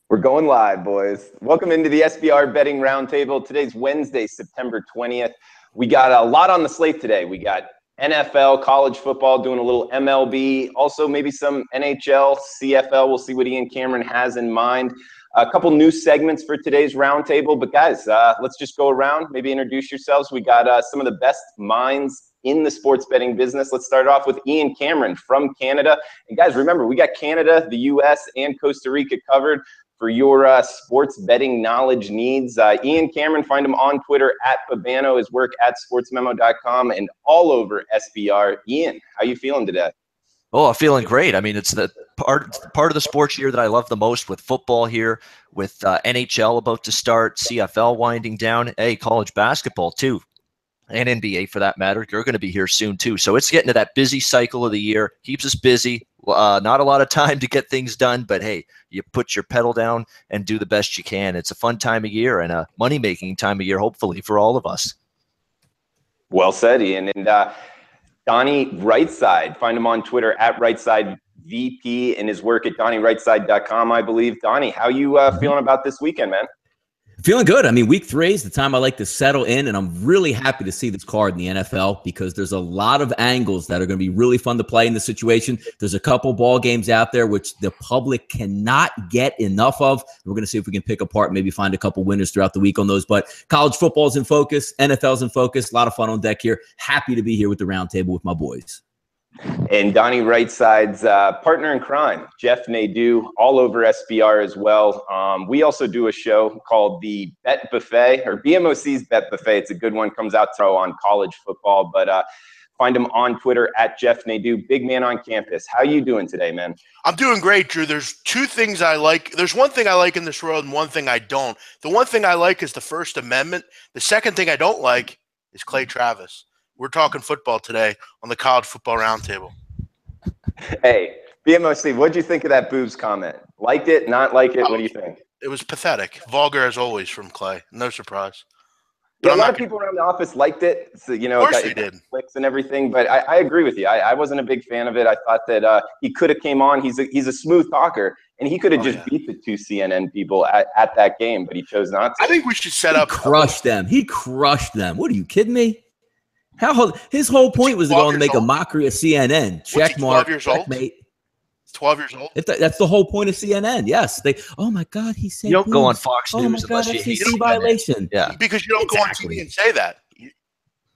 We're going live, boys. Welcome into the SBR Betting Roundtable. Today's Wednesday, September 20th. We got a lot on the slate today. We got NFL, college football, doing a little MLB, also maybe some NHL, CFL. We'll see what Ian Cameron has in mind. A couple new segments for today's roundtable. But guys, let's just go around, maybe introduce yourselves. We got some of the best minds in the sports betting business. Let's start off with Ian Cameron from Canada. And guys, remember, we got Canada, the US, and Costa Rica covered for your sports betting knowledge needs. Ian Cameron, find him on Twitter at Babano, his work at sportsmemo.com, and all over SBR. Ian, how you feeling today? Oh, I'm feeling great. I mean, it's the part of the sports year that I love the most, with football here, with NHL about to start, CFL winding down, college basketball too, and NBA for that matter. You're going to be here soon too. So it's getting to that busy cycle of the year. Keeps us busy. Not a lot of time to get things done, but hey, you put your pedal down and do the best you can. It's a fun time of year and a money-making time of year, hopefully, for all of us. Well said, Ian. And Donnie Rightside, find him on Twitter at RightSideVP, and his work at DonnieRightside.com, I believe. Donnie, how you feeling about this weekend, man? Feeling good. I mean, week 3 is the time I like to settle in, and I'm really happy to see this card in the NFL because there's a lot of angles that are going to be really fun to play in this situation. There's a couple ball games out there which the public cannot get enough of. We're going to see if we can pick apart, maybe find a couple winners throughout the week on those. But college football's in focus, NFL's in focus. A lot of fun on deck here. Happy to be here with the roundtable with my boys. And Donnie Rightside's partner in crime, Jeff Nadeau, all over SBR as well. We also do a show called the Bet Buffet, or BMOC's Bet Buffet. It's a good one. Comes out tomorrow on college football. But find him on Twitter at Jeff Nadeau, big man on campus. How you doing today, man? I'm doing great, Drew. There's two things I like. There's one thing I like in this world and one thing I don't. The one thing I like is the First Amendment. The second thing I don't like is Clay Travis. We're talking football today on the College Football Roundtable. Hey, BMOC, what'd you think of that boobs comment? Liked it, not like it? What do you think? It was pathetic. Vulgar as always from Clay. No surprise. But a lot of people around the office liked it. So, you know, of course they did. Clicks and everything. But I agree with you. I wasn't a big fan of it. I thought that he could have came on. He's a smooth talker, and he could have just beat the 2 CNN people at that game, but he chose not to. I think we should set up. Crushed them. He crushed them. What are you kidding me? His whole point was going to make a mockery of CNN. Check mark. 12 years old? Checkmate. 12 years old? That's the whole point of CNN. Yes. Oh, my God, he said you don't go on Fox News unless you hate FCC violation. Yeah. Because you don't go on TV and say that.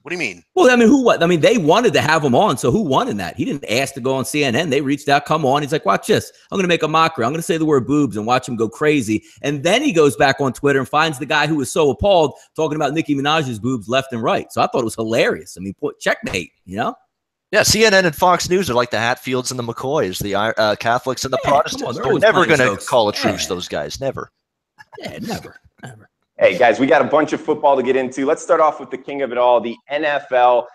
What do you mean? Well, I mean, they wanted to have him on, so who won in that? He didn't ask to go on CNN. They reached out, come on. He's like, watch this. I'm going to make a mockery. I'm going to say the word boobs and watch him go crazy. And then he goes back on Twitter and finds the guy who was so appalled talking about Nicki Minaj's boobs left and right. So I thought it was hilarious. I mean, checkmate, you know? Yeah, CNN and Fox News are like the Hatfields and the McCoys, the Catholics and the Protestants. They're never going to call a truce, those guys. Never. Yeah, never. Hey, guys, we got a bunch of football to get into. Let's start off with the king of it all, the NFL.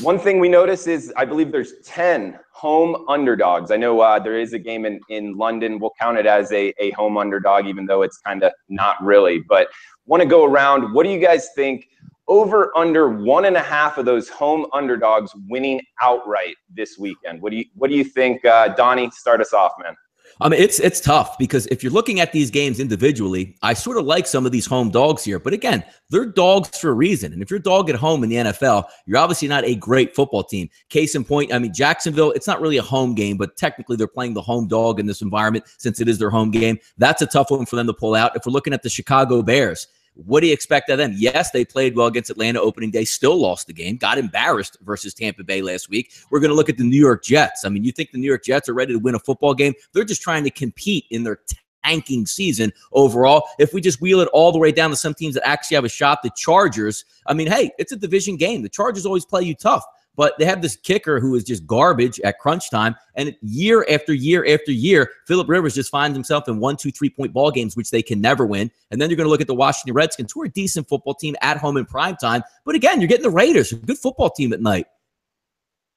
One thing we notice is I believe there's 10 home underdogs. I know there is a game in London. We'll count it as a home underdog, even though it's kind of not really. But want to go around. What do you guys think? Over under 1.5 of those home underdogs winning outright this weekend. What do you think? Donnie, start us off, man. I mean, it's tough because if you're looking at these games individually, I sort of like some of these home dogs here. But again, they're dogs for a reason. And if you're a dog at home in the NFL, you're obviously not a great football team. Case in point, I mean, Jacksonville, it's not really a home game, but technically they're playing the home dog in this environment since it is their home game. That's a tough one for them to pull out. If we're looking at the Chicago Bears, what do you expect of them? Yes, they played well against Atlanta opening day, still lost the game, got embarrassed versus Tampa Bay last week. We're going to look at the New York Jets. I mean, you think the New York Jets are ready to win a football game? They're just trying to compete in their tanking season overall. If we just wheel it all the way down to some teams that actually have a shot, the Chargers, I mean, hey, it's a division game. The Chargers always play you tough. But they have this kicker who is just garbage at crunch time. And year after year after year, Phillip Rivers just finds himself in 1, 2, 3-point ball games, which they can never win. And then you're going to look at the Washington Redskins, who are a decent football team at home in prime time. But again, you're getting the Raiders, a good football team at night.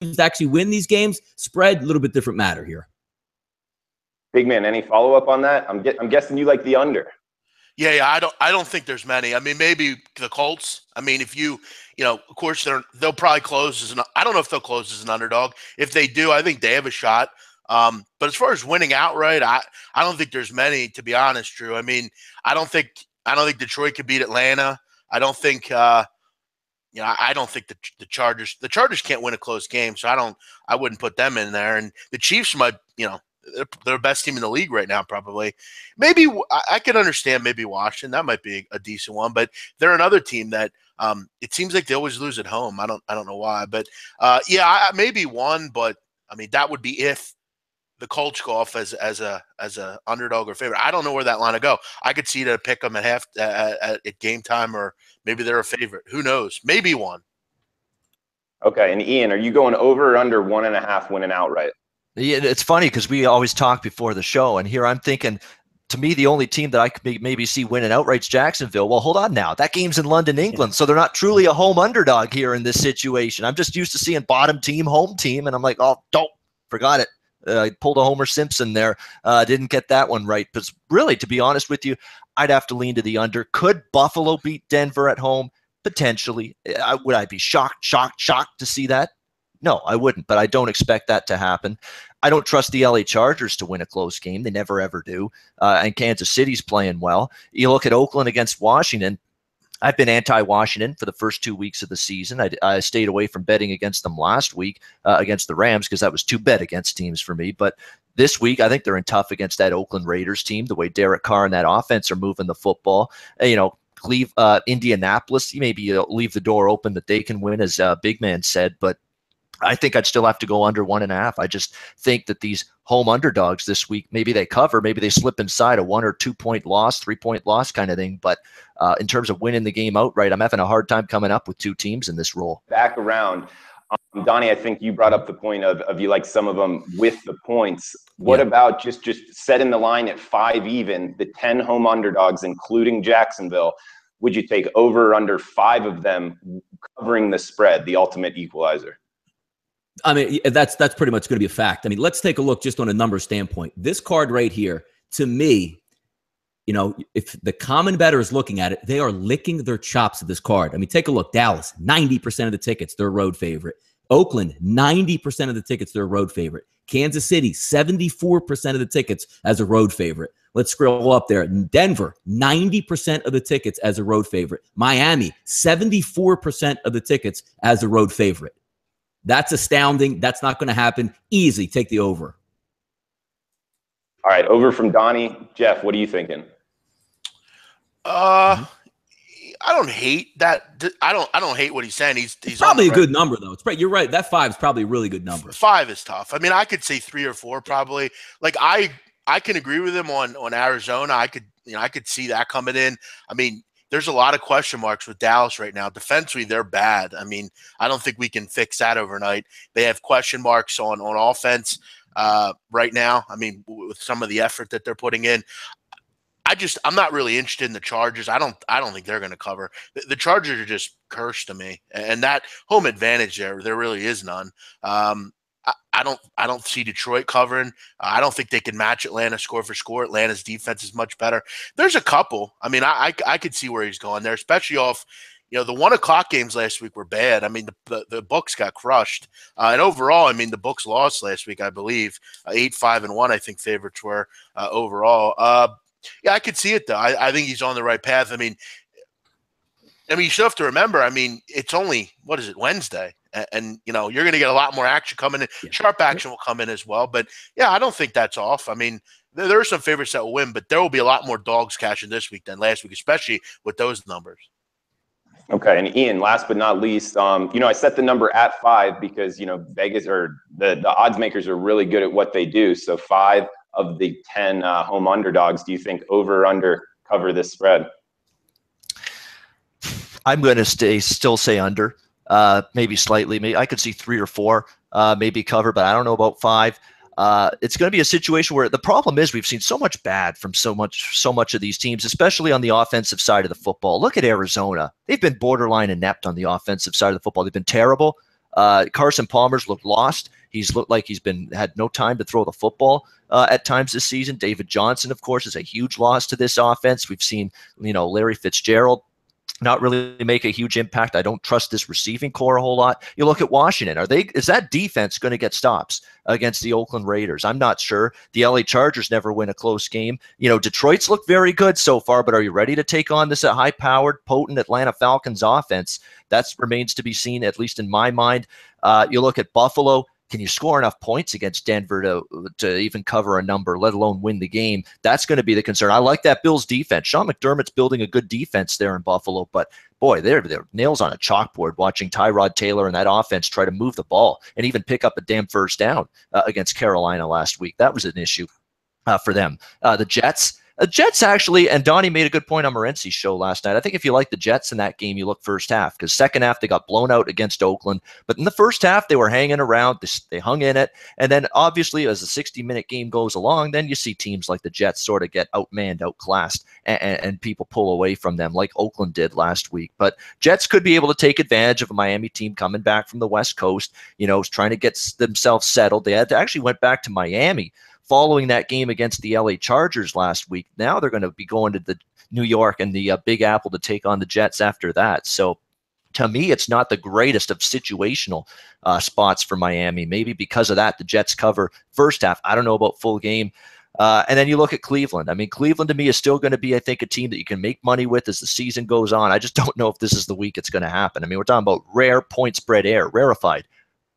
To actually win these games, spread, a little bit different matter here. Big man, any follow-up on that? I'm guessing you like the under. Yeah, I don't think there's many. I mean, maybe the Colts. I mean, if you know, of course they'll probably close as an. I don't know if they'll close as an underdog. If they do, I think they have a shot. But as far as winning outright, I don't think there's many, to be honest, Drew. I mean, I don't think Detroit could beat Atlanta. I don't think I don't think the Chargers can't win a close game, so I wouldn't put them in there. And the Chiefs might, they're the best team in the league right now, probably. Maybe I could understand maybe Washington. That might be a decent one, but they're another team that it seems like they always lose at home. I don't know why, but maybe one, but I mean that would be if the Colts go off as a underdog or favorite. I don't know where that line will go. I could see to pick them at game time, or maybe they're a favorite. Who knows? Maybe one. Okay, and Ian, are you going over or under 1.5 winning outright? Yeah, it's funny because we always talk before the show, and here I'm thinking, to me, the only team that I could maybe see winning outright's Jacksonville. Well, hold on now. That game's in London, England, so they're not truly a home underdog here in this situation. I'm just used to seeing bottom team, home team, and I'm like, oh, forgot it. I pulled a Homer Simpson there. Didn't get that one right. But really, to be honest with you, I'd have to lean to the under. Could Buffalo beat Denver at home? Potentially. Would I be shocked to see that? No, I wouldn't, but I don't expect that to happen. I don't trust the LA Chargers to win a close game. They never, ever do. And Kansas City's playing well. You look at Oakland against Washington. I've been anti-Washington for the first 2 weeks of the season. I stayed away from betting against them last week against the Rams because that was two bet against teams for me. But this week, I think they're in tough against that Oakland Raiders team, the way Derek Carr and that offense are moving the football. Indianapolis, maybe leave the door open that they can win, as Big Man said, but I think I'd still have to go under 1.5. I just think that these home underdogs this week, maybe they cover, maybe they slip inside a 1 or 2 point loss, 3 point loss kind of thing. But in terms of winning the game outright, I'm having a hard time coming up with two teams in this role. Back around. Donnie, I think you brought up the point of you like some of them with the points. What about just setting the line at 5 even, the 10 home underdogs, including Jacksonville? Would you take over or under 5 of them covering the spread, the ultimate equalizer? I mean, that's pretty much going to be a fact. I mean, let's take a look just on a number standpoint. This card right here, to me, if the common bettor is looking at it, they are licking their chops at this card. I mean, take a look. Dallas, 90% of the tickets, they're a road favorite. Oakland, 90% of the tickets, they're a road favorite. Kansas City, 74% of the tickets as a road favorite. Let's scroll up there. Denver, 90% of the tickets as a road favorite. Miami, 74% of the tickets as a road favorite. That's astounding. That's not going to happen. Easy. Take the over. All right. Over from Donnie. Jeff, what are you thinking? I don't hate that. I don't hate what he's saying. He's probably a good number, though. You're right. That 5 is probably a really good number. 5 is tough. I mean, I could say 3 or 4 probably. Like I can agree with him on Arizona. I could see that coming in. I mean, there's a lot of question marks with Dallas right now. Defensively, they're bad. I mean, I don't think we can fix that overnight. They have question marks on offense right now. I mean, with some of the effort that they're putting in. I'm not really interested in the Chargers. I don't think they're going to cover. The Chargers are just cursed to me, and that home advantage there really is none. I don't see Detroit covering. I don't think they can match Atlanta score for score. Atlanta's defense is much better. There's a couple. I mean, I could see where he's going there, especially off. The 1 o'clock games last week were bad. I mean, the books got crushed, and overall, I mean, the books lost last week. I believe 8-5-1. I think favorites were overall. Yeah, I could see it though. I think he's on the right path. I mean, you still have to remember. I mean, it's only Wednesday, and you're going to get a lot more action coming in. Yeah. Sharp action will come in as well. But yeah, I don't think that's off. I mean, there are some favorites that will win, but there will be a lot more dogs cashing this week than last week, especially with those numbers. Okay, and Ian, last but not least, I set the number at 5 because Vegas or the odds makers are really good at what they do. So 5 of the 10 home underdogs, do you think over or under cover this spread? I'm going to still say under, maybe slightly. Maybe I could see 3 or 4 maybe cover, but I don't know about 5. It's going to be a situation where the problem is we've seen so much bad from so much of these teams, especially on the offensive side of the football. Look at Arizona. They've been borderline inept on the offensive side of the football. They've been terrible. Carson Palmer's looked lost. He's looked like he's had no time to throw the football at times this season. David Johnson, of course, is a huge loss to this offense. We've seen, Larry Fitzgerald not really make a huge impact. I don't trust this receiving core a whole lot. You look at Washington. Is that defense going to get stops against the Oakland Raiders? I'm not sure. The LA Chargers never win a close game. Detroit's looked very good so far, but are you ready to take on this high-powered, potent Atlanta Falcons offense? That remains to be seen, at least in my mind. You look at Buffalo. Can you score enough points against Denver to even cover a number, let alone win the game? That's going to be the concern. I like that Bills defense. Sean McDermott's building a good defense there in Buffalo, but boy, they're nails on a chalkboard watching Tyrod Taylor and that offense try to move the ball and even pick up a damn first down against Carolina last week. That was an issue for them. The Jets actually, and Donnie made a good point on Morency's show last night. I think if you like the Jets in that game, you look first half, because second half they got blown out against Oakland. But in the first half, they were hanging around. They hung in it. And then obviously as the 60-minute game goes along, then you see teams like the Jets sort of get outmanned, outclassed, and people pull away from them like Oakland did last week. But Jets could be able to take advantage of a Miami team coming back from the West Coast, trying to get themselves settled. They actually went back to Miami following that game against the LA Chargers last week. Now they're going to be going to the New York and the Big Apple to take on the Jets after that. So to me, it's not the greatest of situational spots for Miami. Maybe because of that, the Jets cover first half. I don't know about full game. And then you look at Cleveland. I mean, Cleveland to me is still going to be, I think, a team that you can make money with as the season goes on. I just don't know if this is the week it's going to happen. I mean, we're talking about rare point spread air, rarefied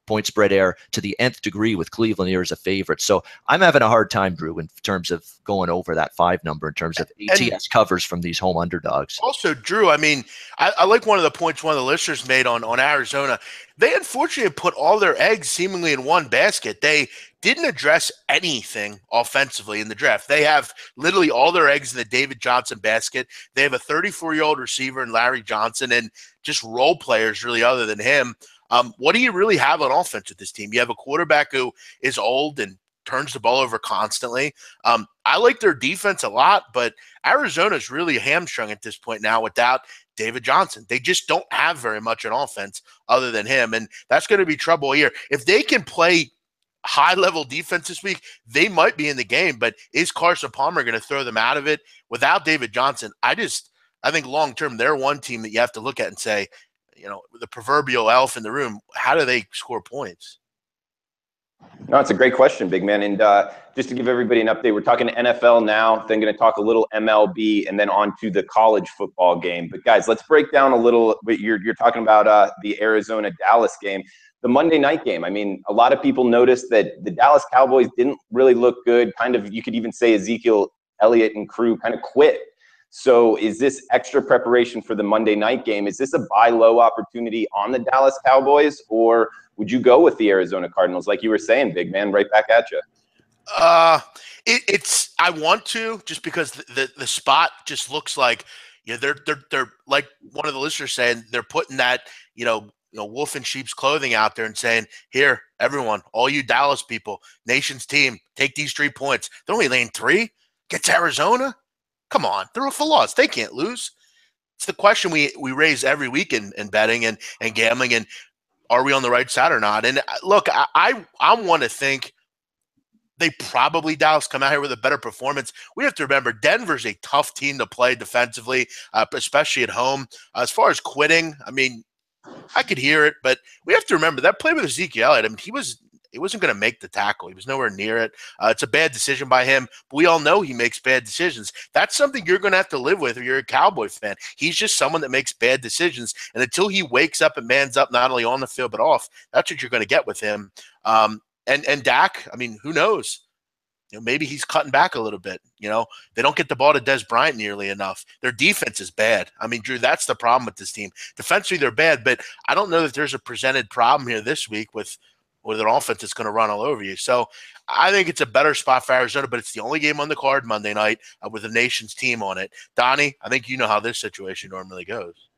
point spread air to the nth degree with Cleveland here as a favorite. So I'm having a hard time, Drew, in terms of going over that 5 number in terms of ATS covers from these home underdogs. Also, Drew, I mean, I like one of the points one of the listeners made on Arizona. They unfortunately put all their eggs seemingly in one basket. They didn't address anything offensively in the draft. They have literally all their eggs in the David Johnson basket. They have a 34-year-old receiver in Larry Johnson and just role players really other than him. What do you really have on offense with this team? You have a quarterback who is old and turns the ball over constantly. I like their defense a lot, but Arizona's really hamstrung at this point now without David Johnson. They just don't have very much on offense other than him, and that's going to be trouble here. If they can play high-level defense this week, they might be in the game, but is Carson Palmer going to throw them out of it? Without David Johnson, I think long-term they're one team that you have to look at and say, the proverbial elf in the room, how do they score points? No, it's a great question, big man. And just to give everybody an update, we're talking NFL now, then going to talk a little MLB, and then on to the college football game. But guys, let's break down a little. You're talking about the Arizona-Dallas game, the Monday night game. I mean, a lot of people noticed that the Dallas Cowboys didn't really look good. Kind of, you could even say Ezekiel Elliott and crew kind of quit. So is this extra preparation for the Monday night game? Is this a buy low opportunity on the Dallas Cowboys, or would you go with the Arizona Cardinals, like you were saying, big man, right back at you? I want to, just because the spot just looks like, they're like one of the listeners saying, they're putting that wolf in sheep's clothing out there and saying, here, everyone, all you Dallas people, nation's team, take these 3 points. They're only laying 3 against Arizona. Come on, they're a loss. They can't lose. It's the question we raise every week in betting and gambling, and are we on the right side or not? And look, I want to think they probably, Dallas, come out here with a better performance. We have to remember Denver's a tough team to play defensively, especially at home. As far as quitting, I mean, I could hear it, but we have to remember that play with Ezekiel Elliott, I mean, he wasn't going to make the tackle. He was nowhere near it. It's a bad decision by him, but we all know he makes bad decisions. That's something you're going to have to live with if you're a Cowboy fan. He's just someone that makes bad decisions, and until he wakes up and mans up not only on the field but off, that's what you're going to get with him. And Dak, I mean, who knows? Maybe he's cutting back a little bit. They don't get the ball to Des Bryant nearly enough. Their defense is bad. I mean, Drew, that's the problem with this team. Defensively, they're bad, but I don't know that there's a presented problem here this week with an offense that's going to run all over you. So I think it's a better spot for Arizona, but it's the only game on the card Monday night with the nation's team on it. Donnie, I think you know how this situation normally goes.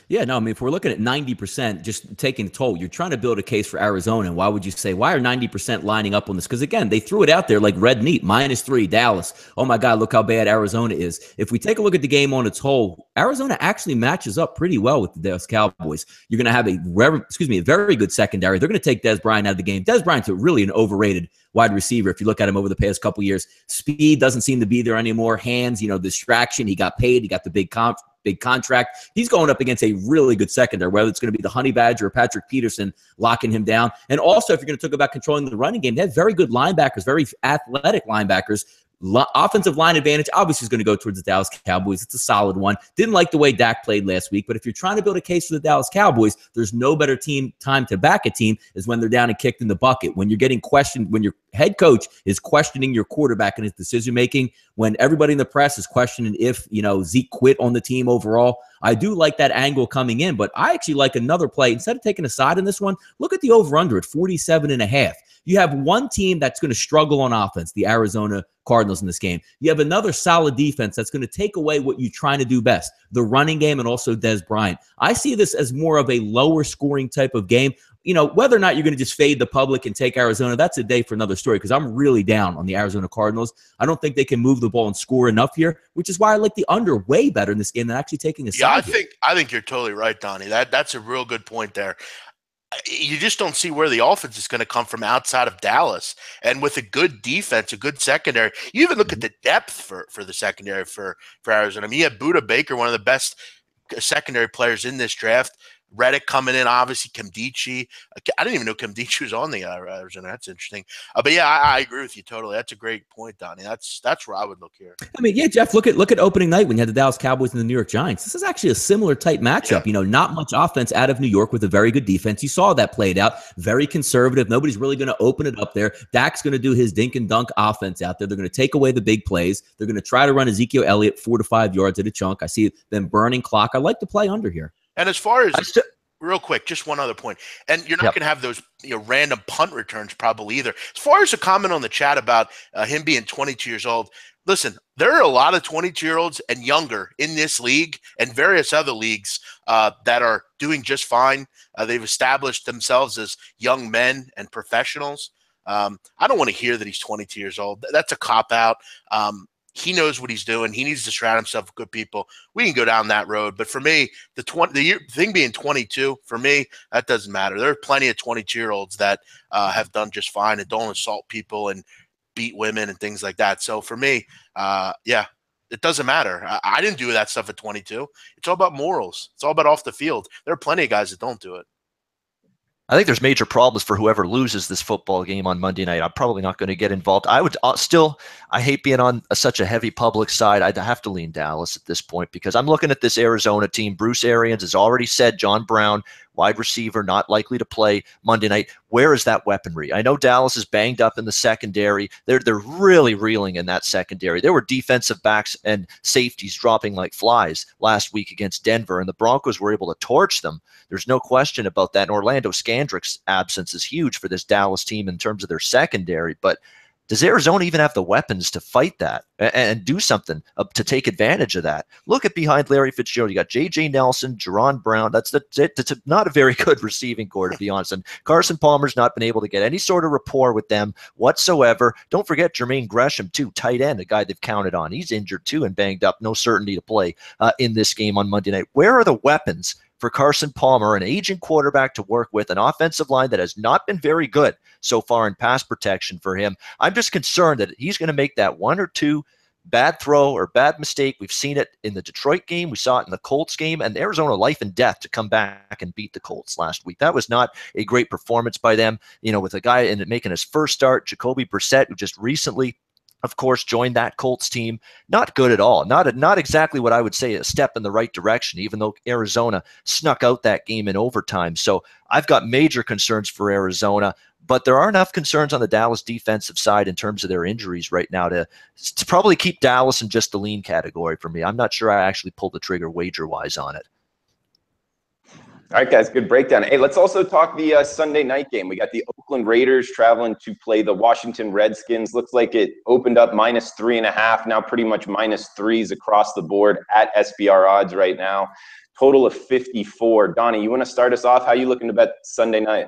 Yeah, no, I mean, if we're looking at 90%, just taking the toll, you're trying to build a case for Arizona. And why would you say, why are 90% lining up on this? Because, again, they threw it out there like red meat, -3, Dallas. Oh, my God, look how bad Arizona is. If we take a look at the game on its whole, Arizona actually matches up pretty well with the Dallas Cowboys. You're going to have a very good secondary. They're going to take Des Bryant out of the game. Des Bryant's really an overrated wide receiver. If you look at him over the past couple years, speed doesn't seem to be there anymore. Hands, distraction. He got paid. He got the big big contract. He's going up against a really good secondary, whether it's going to be the Honey Badger or Patrick Peterson locking him down. And also, if you're going to talk about controlling the running game, they have very good linebackers, very athletic linebackers. Offensive line advantage obviously is going to go towards the Dallas Cowboys. It's a solid one. Didn't like the way Dak played last week, but if you're trying to build a case for the Dallas Cowboys, there's no better time to back a team is when they're down and kicked in the bucket. When you're getting questioned, when your head coach is questioning your quarterback and his decision making, when everybody in the press is questioning if Zeke quit on the team overall. I do like that angle coming in, but I actually like another play. Instead of taking a side in this one, look at the over-under at 47.5. You have one team that's going to struggle on offense, the Arizona Cardinals in this game. You have another solid defense that's going to take away what you're trying to do best, the running game and also Dez Bryant. I see this as more of a lower scoring type of game. Whether or not you're going to just fade the public and take Arizona, that's a day for another story because I'm really down on the Arizona Cardinals. I don't think they can move the ball and score enough here, which is why I like the under way better in this game than actually taking a side. Yeah, I think you're totally right, Donnie. That's a real good point there. You just don't see where the offense is going to come from outside of Dallas. And with a good defense, a good secondary, you even look at the depth for the secondary for Arizona. I mean, you have Budda Baker, one of the best secondary players in this draft. Reddick coming in, obviously, Kimdichie. I didn't even know Kimdichie was on the Arizona. That's interesting. But yeah, I agree with you totally. That's a great point, Donnie. That's where I would look here. I mean, yeah, Jeff, look at opening night when you had the Dallas Cowboys and the New York Giants. This is actually a similar type matchup. Yeah. Not much offense out of New York with a very good defense. You saw that played out. Very conservative. Nobody's really going to open it up there. Dak's going to do his dink and dunk offense out there. They're going to take away the big plays. They're going to try to run Ezekiel Elliott 4 to 5 yards at a chunk. I see them burning clock. I like to play under here. And as far as real quick, just one other point, and you're not going to have those random punt returns probably either. As far as a comment on the chat about him being 22 years old, listen, there are a lot of 22-year-olds and younger in this league and various other leagues that are doing just fine. They've established themselves as young men and professionals. I don't want to hear that he's 22 years old. That's a cop-out. He knows what he's doing. He needs to surround himself with good people. We can go down that road. But for me, the thing being 22, for me, that doesn't matter. There are plenty of 22-year-olds that have done just fine and don't assault people and beat women and things like that. So for me, yeah, it doesn't matter. I didn't do that stuff at 22. It's all about morals. It's all about off the field. There are plenty of guys that don't do it. I think there's major problems for whoever loses this football game on Monday night. I'm probably not going to get involved. I would I hate being on such a heavy public side. I'd have to lean Dallas at this point because I'm looking at this Arizona team. Bruce Arians has already said John Brown, wide receiver, not likely to play Monday night. Where is that weaponry? I know Dallas is banged up in the secondary. They're really reeling in that secondary. There were defensive backs and safeties dropping like flies last week against Denver, and the Broncos were able to torch them. There's no question about that. And Orlando Scandrick's absence is huge for this Dallas team in terms of their secondary. But does Arizona even have the weapons to fight that and do something to take advantage of that? Look at behind Larry Fitzgerald. You got J.J. Nelson, Jerron Brown. That's not a very good receiving core, to be honest. And Carson Palmer's not been able to get any sort of rapport with them whatsoever. Don't forget Jermaine Gresham, too, tight end, a guy they've counted on. He's injured, too, and banged up. No certainty to play in this game on Monday night. Where are the weapons for Carson Palmer, an aging quarterback to work with, an offensive line that has not been very good so far in pass protection for him? I'm just concerned that he's going to make that one or two bad throw or bad mistake. We've seen it in the Detroit game. We saw it in the Colts game, and Arizona life and death to come back and beat the Colts last week. That was not a great performance by them, with a guy making his first start, Jacoby Brissett, who just recently, of course, joined that Colts team. Not good at all. Not exactly what I would say a step in the right direction, even though Arizona snuck out that game in overtime. So I've got major concerns for Arizona, but there are enough concerns on the Dallas defensive side in terms of their injuries right now to probably keep Dallas in just the lean category for me. I'm not sure I actually pulled the trigger wager-wise on it. All right, guys, good breakdown. Hey, let's also talk the Sunday night game. We got the Oakland Raiders traveling to play the Washington Redskins. Looks like it opened up -3.5, now pretty much -3s across the board at SBR odds right now. Total of 54. Donnie, you want to start us off? How are you looking to bet Sunday night?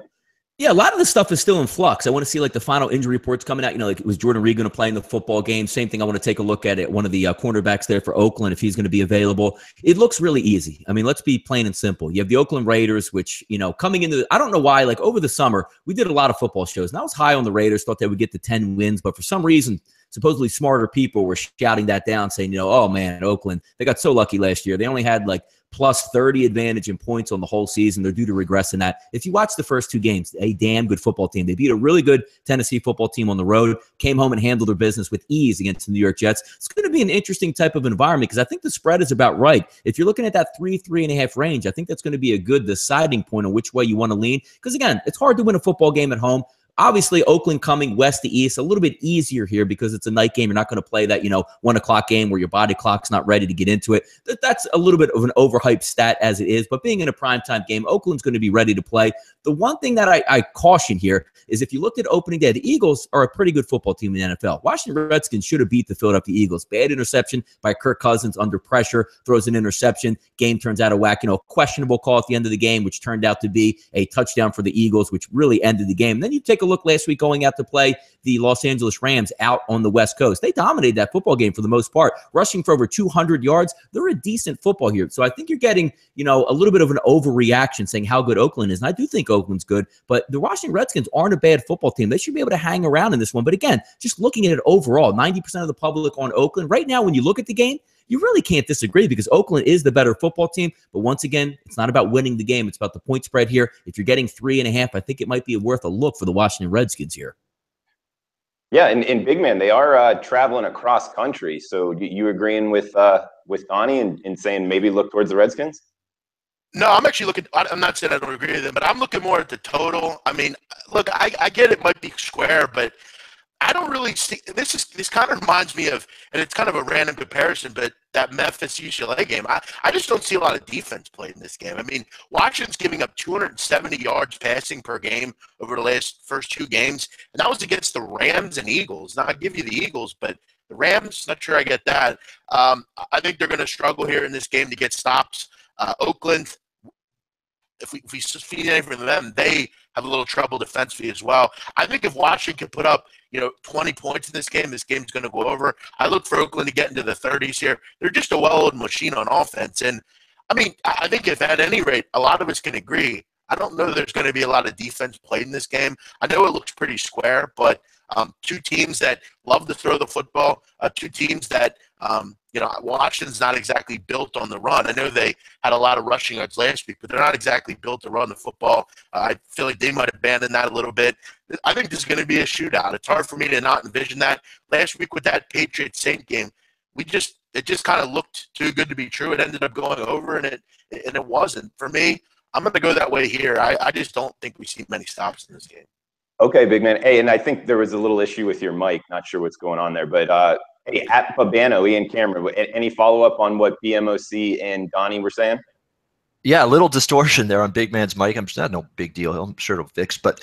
Yeah, a lot of this stuff is still in flux. I want to see the final injury reports coming out. Like, was Jordan Reed going to play in the football game? Same thing. I want to take a look at it. One of the cornerbacks there for Oakland, if he's going to be available. It looks really easy. I mean, let's be plain and simple. You have the Oakland Raiders, which, coming into I don't know why, over the summer, we did a lot of football shows, and I was high on the Raiders, thought they would get to 10 wins, but for some reason, supposedly smarter people were shouting that down, saying, oh man, Oakland, they got so lucky last year. They only had like plus 30 advantage in points on the whole season. They're due to regress in that. If you watch the first 2 games, a damn good football team. They beat a really good Tennessee football team on the road, came home and handled their business with ease against the New York Jets. It's going to be an interesting type of environment because I think the spread is about right. If you're looking at that 3.5 range, I think that's going to be a good deciding point on which way you want to lean. Because again, it's hard to win a football game at home. Obviously, Oakland coming west to east, a little bit easier here because it's a night game. You're not going to play that, 1 o'clock game where your body clock's not ready to get into it. That's a little bit of an overhyped stat as it is. But being in a primetime game, Oakland's going to be ready to play. The one thing that I caution here is if you looked at opening day, the Eagles are a pretty good football team in the NFL. Washington Redskins should have beat the Philadelphia Eagles. Bad interception by Kirk Cousins under pressure, throws an interception. Game turns out of whack. Questionable call at the end of the game, which turned out to be a touchdown for the Eagles, which really ended the game. And then you take a look last week going out to play the Los Angeles Rams out on the West Coast. They dominated that football game for the most part, rushing for over 200 yards. They're a decent football here. So I think you're getting, a little bit of an overreaction saying how good Oakland is. And I do think Oakland's good, but the Washington Redskins aren't a bad football team. They should be able to hang around in this one. But again, just looking at it overall, 90% of the public on Oakland right now, when you look at the game, you really can't disagree because Oakland is the better football team. But once again, it's not about winning the game. It's about the point spread here. If you're getting 3.5, I think it might be worth a look for the Washington Redskins here. Yeah, and Big Man, they are traveling across country. So you agreeing with Donnie and saying maybe look towards the Redskins? No, I'm actually looking – I'm not saying I don't agree with him, but I'm looking more at the total. I mean, look, I get it might be square, but I don't really see – this kind of reminds me of – and it's kind of a random comparison, but that Memphis-UCLA game. I just don't see a lot of defense played in this game. I mean, Washington's giving up 270 yards passing per game over the first 2 games, and that was against the Rams and Eagles. Now, I give you the Eagles, but the Rams, not sure I get that. I think they're going to struggle here in this game to get stops. Oakland, if we feed anything from them, they have a little trouble defensively as well. I think if Washington can put up, 20 points in this game's going to go over. I look for Oakland to get into the 30s here. They're just a well-oiled machine on offense. And, I mean, I think if at any rate, a lot of us can agree, I don't know there's going to be a lot of defense played in this game. I know it looks pretty square, but 2 teams that love to throw the football, 2 teams that, Washington's not exactly built on the run. I know they had a lot of rushing yards last week, but they're not exactly built to run the football. I feel like they might abandon that a little bit. I think this is going to be a shootout. It's hard for me to not envision that. Last week with that Patriots-Saint game, it just kind of looked too good to be true. It ended up going over, and it wasn't. For me, I'm going to go that way here. I just don't think we see many stops in this game. Okay, Big Man. Hey, and I think there was a little issue with your mic. Not sure what's going on there, but hey, at Babano, Ian Cameron, any follow-up on what BMOC and Donnie were saying? Yeah, a little distortion there on Big Man's mic. I'm just no big deal. I'm sure it'll fix. But